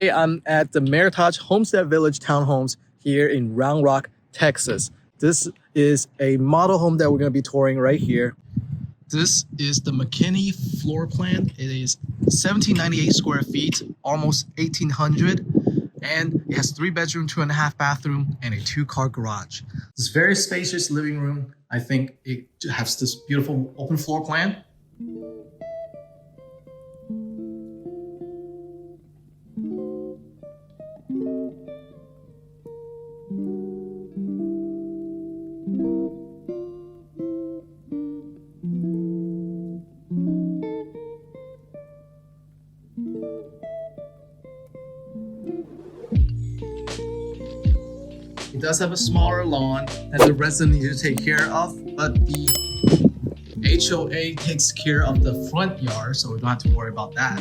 Hey, I'm at the Meritage Homestead Village Townhomes here in Round Rock, Texas. This is a model home that we're going to be touring right here. This is the McKinney floor plan. It is 1,798 square feet, almost 1,800, and it has 3 bedroom, 2.5 bathroom, and a 2-car garage. This very spacious living room. I think it has this beautiful open floor plan. It does have a smaller lawn that the resident needs to take care of, but the HOA takes care of the front yard, so we don't have to worry about that.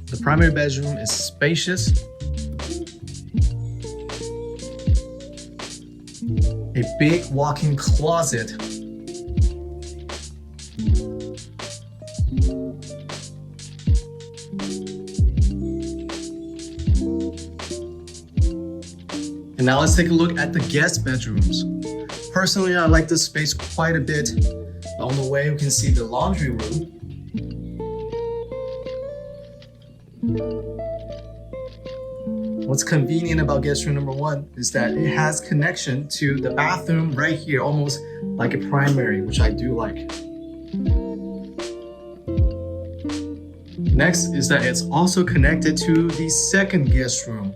The primary bedroom is spacious. A big walk-in closet. And now let's take a look at the guest bedrooms. Personally, I like this space quite a bit. On the way, we can see the laundry room. What's convenient about guest room number 1 is that it has connection to the bathroom right here, almost like a primary, which I do like. Next is that it's also connected to the second guest room.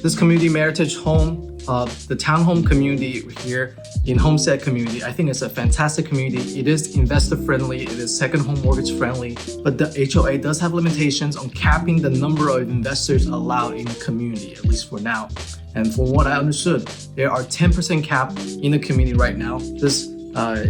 This community Meritage home, the townhome community here in Homestead community, I think it's a fantastic community. It is investor friendly, it is second home mortgage friendly, but the HOA does have limitations on capping the number of investors allowed in the community, at least for now. And from what I understood, there are 10% cap in the community right now. This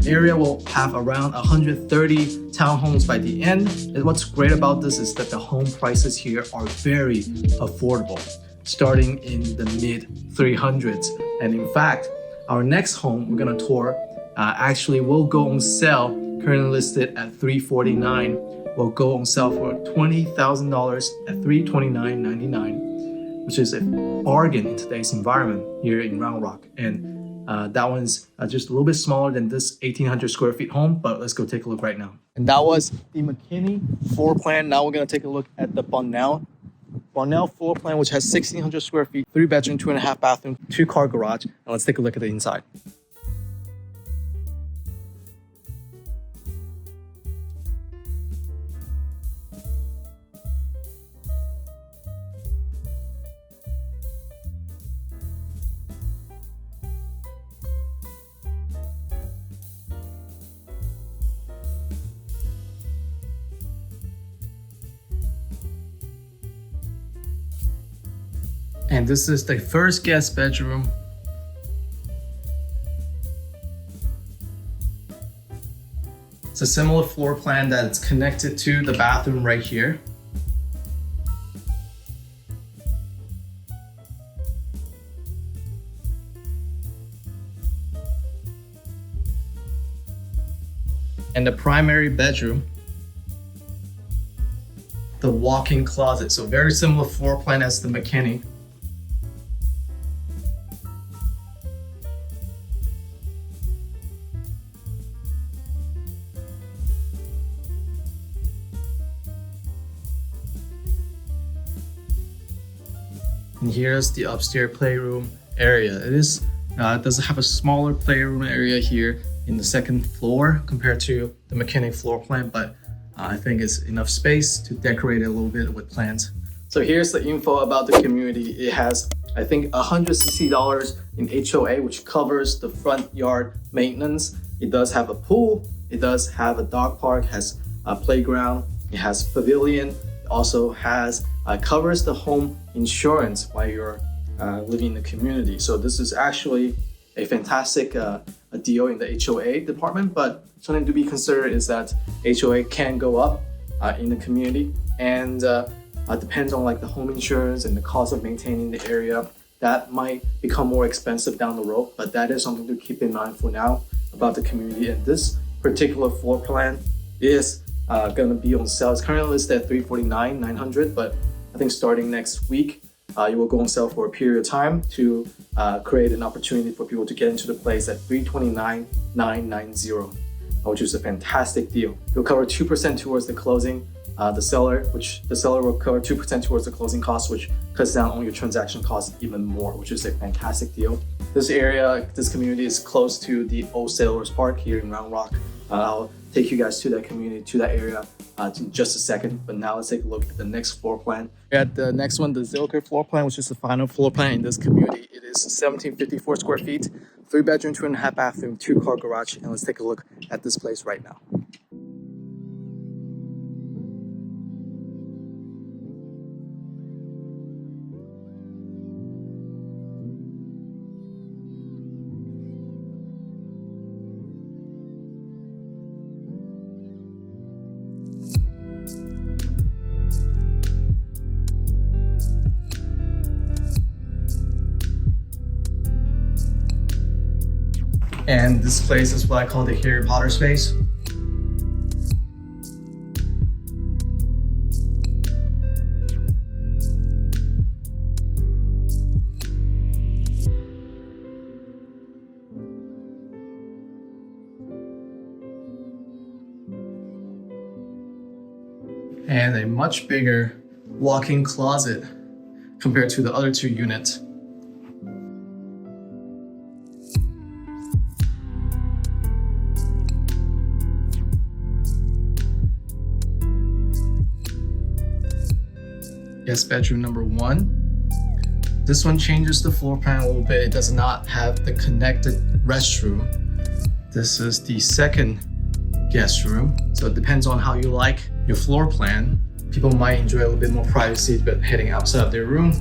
area will have around 130 townhomes by the end. And what's great about this is that the home prices here are very affordable, starting in the mid 300s. And in fact, our next home we're gonna tour actually will go on sale, currently listed at $349, will go on sale for $20,000 at $329.99, which is a bargain in today's environment here in Round Rock. And that one's just a little bit smaller than this 1,800 square feet home, but let's go take a look right now. And that was the McKinney floor plan. Now we're gonna take a look at the Bonnell floor plan, which has 1,600 square feet, 3 bedroom, 2.5 bathroom, 2-car garage. And let's take a look at the inside. And this is the first guest bedroom. It's a similar floor plan that it's connected to the bathroom right here. And the primary bedroom, the walk-in closet. So very similar floor plan as the McKinney. And here's the upstairs playroom area. It does have a smaller playroom area here in the second floor compared to the McKinney floor plan, but I think it's enough space to decorate it a little bit with plants. So here's the info about the community. It has, I think, $160 in HOA, which covers the front yard maintenance. It does have a pool. It does have a dog park, has a playground. It has pavilion. It also has covers the home insurance while you're living in the community. So this is actually a fantastic deal in the HOA department, but something to be considered is that HOA can go up in the community. And Depends on like the home insurance and the cost of maintaining the area. That might become more expensive down the road, but that is something to keep in mind for now about the community. And this particular floor plan is going to be on sale. It's currently listed at $349,900, but I think starting next week, it will go on sale for a period of time to create an opportunity for people to get into the place at $329,990, which is a fantastic deal. It'll cover 2% towards the closing. The seller will cover 2% towards the closing costs, which cuts down on your transaction costs even more, which is a fantastic deal. This area, this community is close to the Old Sailors Park here in Round Rock. I'll take you guys to that community, to that area in just a second. But now let's take a look at the next floor plan. At the next one, the Zilker floor plan, which is the final floor plan in this community. It is 1,754 square feet, 3-bedroom, 2.5 bathroom, 2-car garage. And let's take a look at this place right now. And this place is what I call the Harry Potter space. And a much bigger walk-in closet compared to the other two units. Guest bedroom number 1. This one changes the floor plan a little bit. It does not have the connected restroom. This is the second guest room. So it depends on how you like your floor plan. People might enjoy a little bit more privacy, but heading outside of their room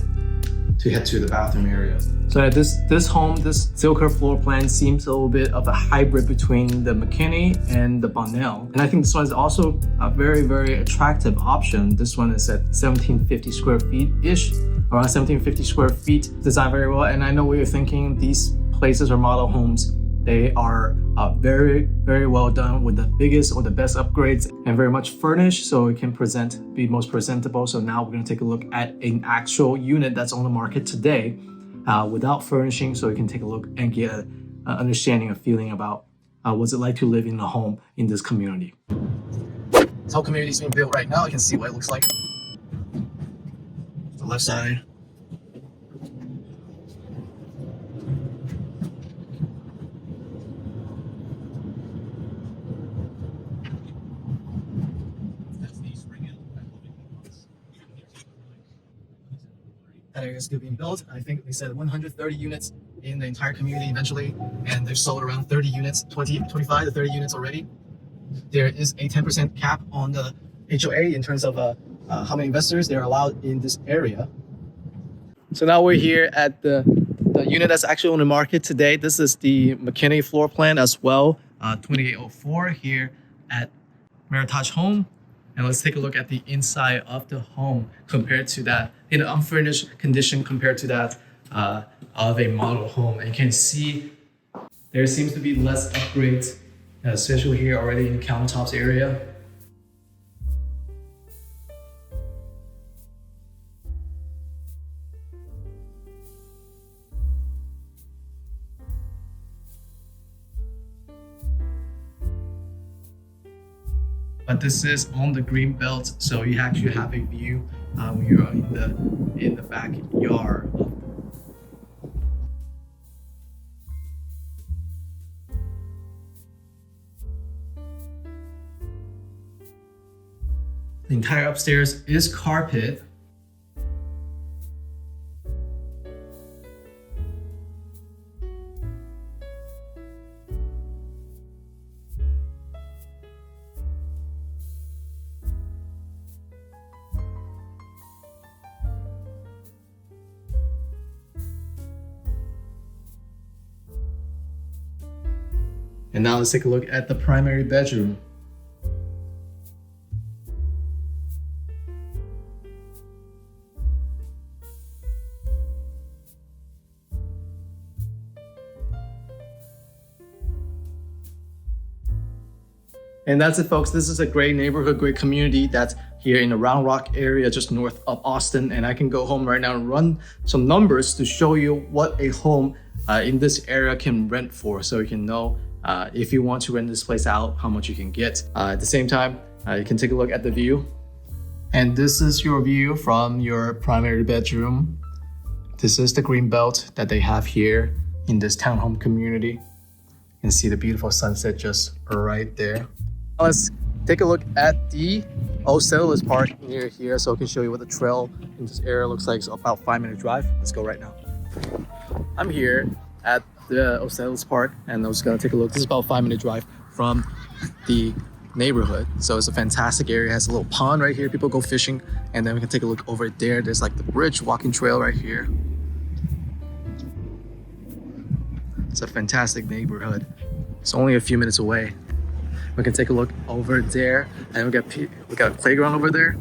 to head to the bathroom area. So this Zilker floor plan seems a little bit of a hybrid between the McKinney and the Bonnell. And I think this one is also a very, very attractive option. This one is at 1,750 square feet-ish, around 1,750 square feet, designed very well. And I know what you're thinking, these places are model homes. They are very, very well done with the biggest or the best upgrades and very much furnished so it can be most presentable. So now we're going to take a look at an actual unit that's on the market today without furnishing, so you can take a look and get an understanding, a feeling about what's it like to live in a home in this community. This whole community is being built right now. You can see what it looks like. The left side. That area is still being built. I think they said 130 units in the entire community eventually, and they've sold around 30 units, 25 to 30 units already. There is a 10% cap on the HOA in terms of how many investors they're allowed in this area. So now we're here at the unit that's actually on the market today. This is the McKinney floor plan as well, 2804 here at Meritage Home. And let's take a look at the inside of the home compared to that, in an unfurnished condition compared to that of a model home. And you can see there seems to be less upgrades, especially here already in the countertops area. But this is on the green belt, so you actually have a view when you're in the backyard. The entire upstairs is carpet. And now let's take a look at the primary bedroom. And that's it, folks. This is a great neighborhood, great community that's here in the Round Rock area, just north of Austin. And I can go home right now and run some numbers to show you what a home in this area can rent for, so you can know if you want to rent this place out, how much you can get. At the same time, you can take a look at the view. And this is your view from your primary bedroom. This is the green belt that they have here in this townhome community. You can see the beautiful sunset just right there. Let's take a look at the old settlers park near here, so I can show you what the trail in this area looks like. It's about 5-minute drive. Let's go right now. I'm here at the old settlers park, and I was gonna take a look. This is about a 5-minute drive from the neighborhood. So it's a fantastic area. It has a little pond right here. People go fishing, and then we can take a look over there. There's like the bridge, walking trail right here. It's a fantastic neighborhood. It's only a few minutes away. We can take a look over there, and we got a playground over there.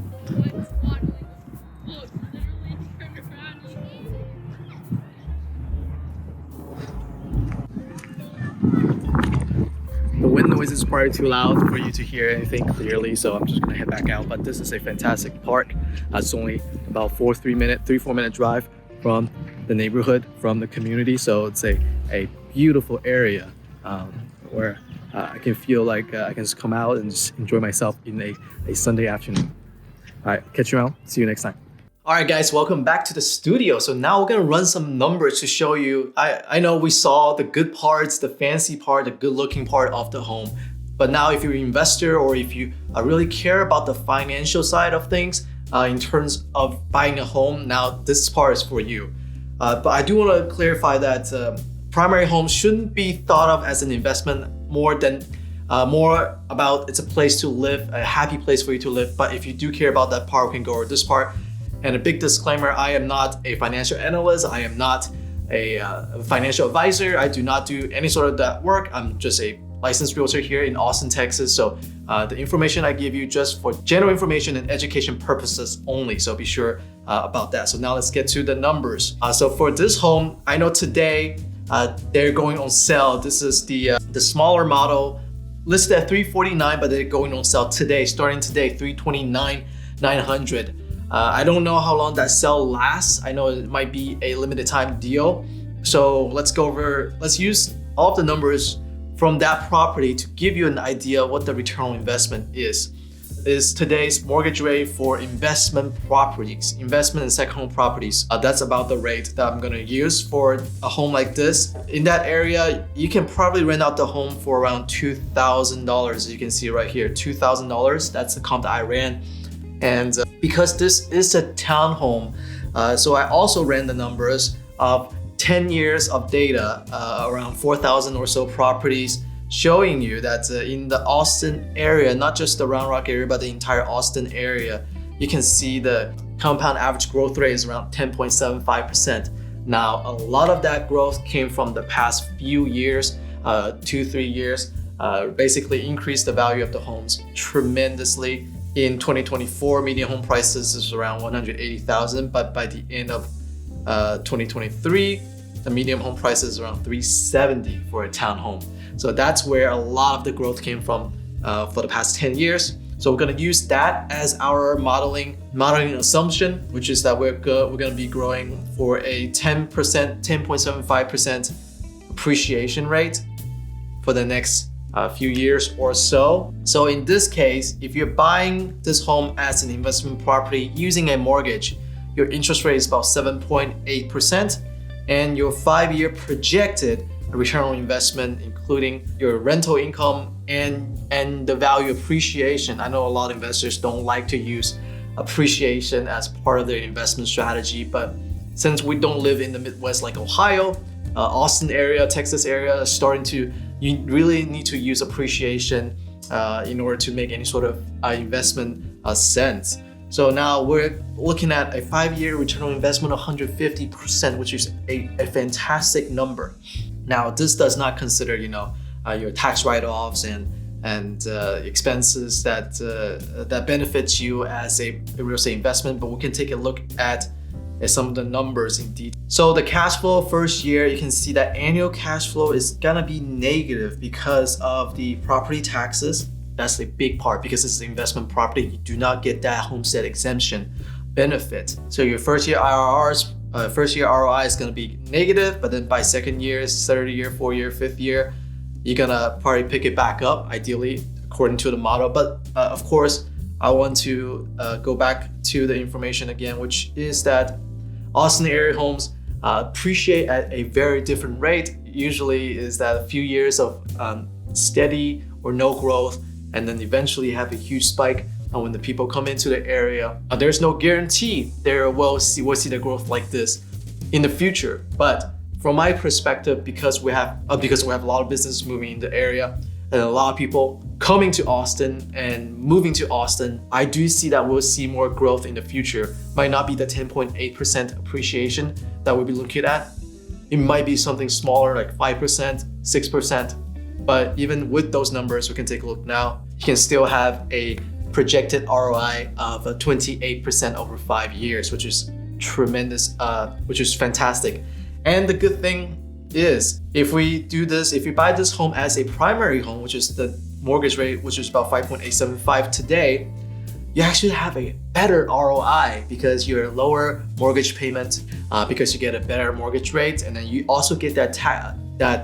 The wind noise is probably too loud for you to hear anything clearly, so I'm just gonna head back out. But this is a fantastic park. It's only about 4 minute drive from the neighborhood, from the community. So it's a beautiful area where I can feel like I can just come out and just enjoy myself in a Sunday afternoon. All right, catch you around. See you next time. All right, guys, welcome back to the studio. So now we're gonna run some numbers to show you. I know we saw the good parts, the fancy part, the good looking part of the home. But now if you're an investor or if you really care about the financial side of things in terms of buying a home, now this part is for you. But I do wanna clarify that primary homes shouldn't be thought of as an investment more about it's a place to live, a happy place for you to live. But if you do care about that part, we can go over this part. And a big disclaimer, I am not a financial analyst. I am not a financial advisor. I do not do any sort of that work. I'm just a licensed realtor here in Austin, Texas. So the information I give you just for general information and education purposes only. So be sure about that. So now let's get to the numbers. So for this home, I know today they're going on sale. This is the smaller model listed at $349, but they're going on sale today, starting today, $329,900. I don't know how long that sale lasts. I know it might be a limited time deal. So let's use all of the numbers from that property to give you an idea of what the return on investment is. Is today's mortgage rate for investment properties, investment and second home properties. That's about the rate that I'm gonna use for a home like this. In that area, you can probably rent out the home for around $2,000. You can see right here, $2,000. That's the comp that I ran. And because this is a townhome, so I also ran the numbers of 10 years of data, around 4,000 or so properties, showing you that in the Austin area, not just the Round Rock area, but the entire Austin area, you can see the compound average growth rate is around 10.75%. Now, a lot of that growth came from the past few years, 2-3 years, basically increased the value of the homes tremendously. In 2024, median home prices is around $180,000, but by the end of 2023, the median home price is around $370,000 for a townhome. So that's where a lot of the growth came from for the past 10 years. So we're gonna use that as our modeling assumption, which is that we're gonna be growing for a 10.75% appreciation rate for the next few years or so. So in this case, if you're buying this home as an investment property using a mortgage, your interest rate is about 7.8%, and your 5-year projected return on investment, including your rental income and the value appreciation. I know a lot of investors don't like to use appreciation as part of their investment strategy, but since we don't live in the Midwest like Ohio, Austin area, Texas area, you really need to use appreciation in order to make any sort of investment sense. So now we're looking at a 5-year return on investment of 150%, which is a fantastic number. Now, this does not consider, your tax write-offs and expenses that benefits you as a real estate investment, but we can take a look at some of the numbers in detail. So the cash flow first year, you can see that annual cash flow is gonna be negative because of the property taxes. That's a big part because it's an investment property. You do not get that homestead exemption benefit. So your first year IRRs, first year ROI is going to be negative, but then by second year, third year, fourth year, fifth year, you're gonna probably pick it back up, ideally, according to the model. But of course, I want to go back to the information again, which is that Austin area homes appreciate at a very different rate. Usually is that a few years of steady or no growth, and then eventually have a huge spike when the people come into the area. There's no guarantee we'll see the growth like this in the future. But from my perspective, because we have a lot of business moving in the area and a lot of people coming to Austin and moving to Austin, I do see that we'll see more growth in the future. Might not be the 10.8% appreciation that we'll be looking at. It might be something smaller, like 5%, 6%. But even with those numbers, we can take a look now. You can still have a projected ROI of 28% over 5 years, which is tremendous, which is fantastic. And the good thing is, if we buy this home as a primary home, which is the mortgage rate, which is about 5.875 today, you actually have a better ROI because you're a lower mortgage payment, because you get a better mortgage rate, and then you also get that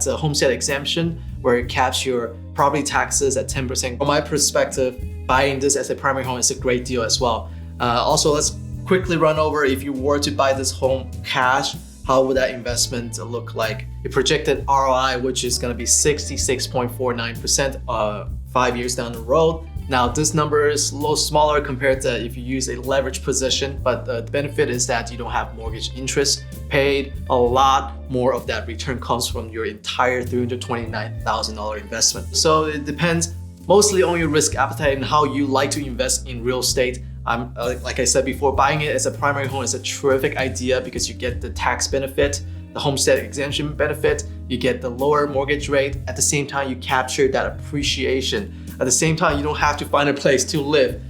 homestead exemption where it caps your property taxes at 10%. From my perspective, buying this as a primary home is a great deal as well. Also, let's quickly run over, if you were to buy this home cash, how would that investment look like? A projected ROI, which is going to be 66.49% 5 years down the road. Now, this number is a little smaller compared to if you use a leverage position, but the benefit is that you don't have mortgage interest paid. A lot more of that return comes from your entire $329,000 investment. So it depends mostly on your risk appetite and how you like to invest in real estate. Like I said before, buying it as a primary home is a terrific idea because you get the tax benefit, the homestead exemption benefit, you get the lower mortgage rate. At the same time, you capture that appreciation. At the same time, you don't have to find a place to live.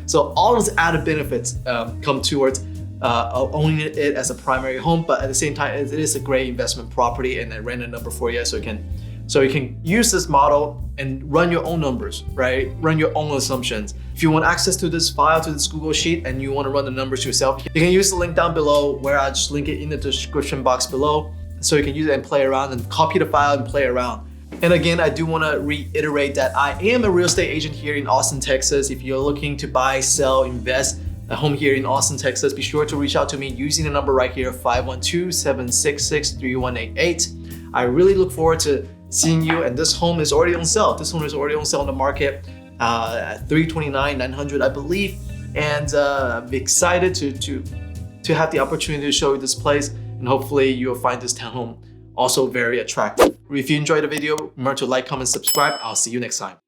So all those added benefits come towards owning it as a primary home, but at the same time, it is a great investment property, and I ran a number for you so you can use this model and run your own numbers, right? Run your own assumptions. If you want access to this file, to this Google Sheet, and you want to run the numbers yourself, you can use the link down below where I just link it in the description box below. So you can use it and play around and copy the file and play around. And again, I do want to reiterate that I am a real estate agent here in Austin, Texas. If you're looking to buy, sell, invest a home here in Austin, Texas, be sure to reach out to me using the number right here, 512-766-3188. I really look forward to seeing you, and this home is already on sale. This home is already on sale on the market at $329,900, I believe, and I'm excited to have the opportunity to show you this place, and hopefully you'll find this townhome also very attractive. If you enjoyed the video, remember to like, comment, subscribe. I'll see you next time.